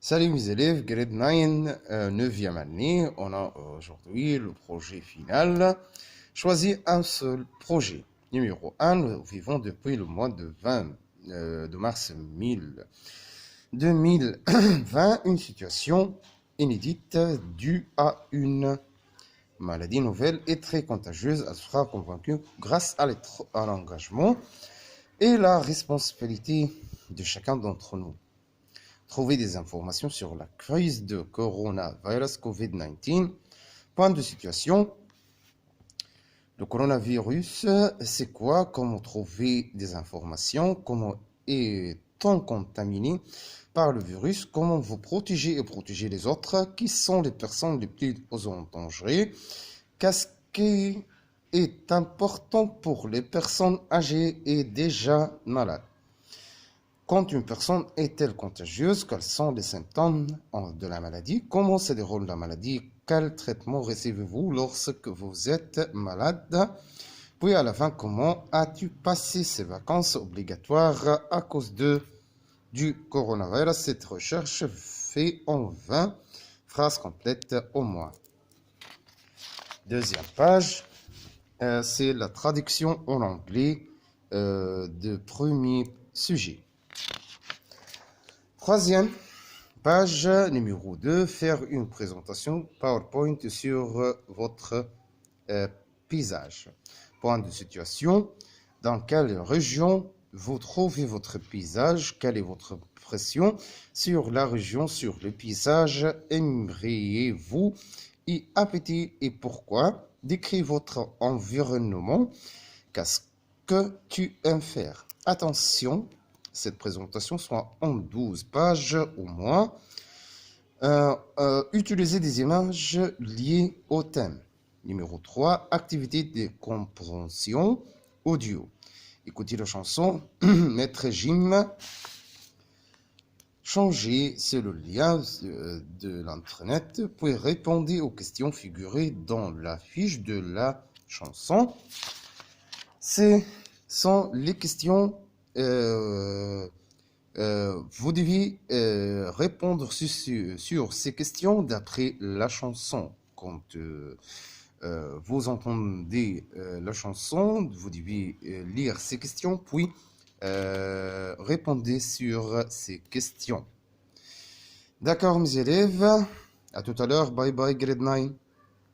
Salut mes élèves, grade 9, 9e année. On a aujourd'hui le projet final. Choisis un seul projet. Numéro 1, nous vivons depuis le mois de mars 2020 une situation inédite due à une maladie nouvelle et très contagieuse. Elle sera convaincue grâce à l'engagement et la responsabilité de chacun d'entre nous. Trouver des informations sur la crise de coronavirus COVID-19. Point de situation. Le coronavirus, c'est quoi? Comment trouver des informations? Comment est-on contaminé par le virus? Comment vous protéger et protéger les autres? Qui sont les personnes les plus en danger? Qu'est-ce qui est important pour les personnes âgées et déjà malades? Quand une personne est-elle contagieuse? Quels sont les symptômes de la maladie? Comment se déroule la maladie? Quel traitement recevez-vous lorsque vous êtes malade? Puis à la fin, comment as-tu passé ces vacances obligatoires à cause du coronavirus? Cette recherche fait en 20 phrases complètes au moins. Deuxième page, c'est la traduction en anglais de premier sujet. Troisième page numéro 2, faire une présentation PowerPoint sur votre paysage. Point de situation, dans quelle région vous trouvez votre paysage? Quelle est votre impression sur la région, sur le paysage? Aimeriez-vous y habiter et pourquoi? Décris votre environnement. Qu'est-ce que tu aimes faire? Attention, cette présentation soit en 12 pages au moins. Utilisez des images liées au thème. Numéro 3, activité de compréhension audio. Écoutez la chanson, Maître Jim. Changez, c'est le lien de l'internet, puis répondez aux questions figurées dans la fiche de la chanson. Ce sont les questions vous devez répondre sur ces questions d'après la chanson. Quand vous entendez la chanson, vous devez lire ces questions, puis répondez sur ces questions. D'accord, mes élèves. À tout à l'heure. Bye bye, grade 9.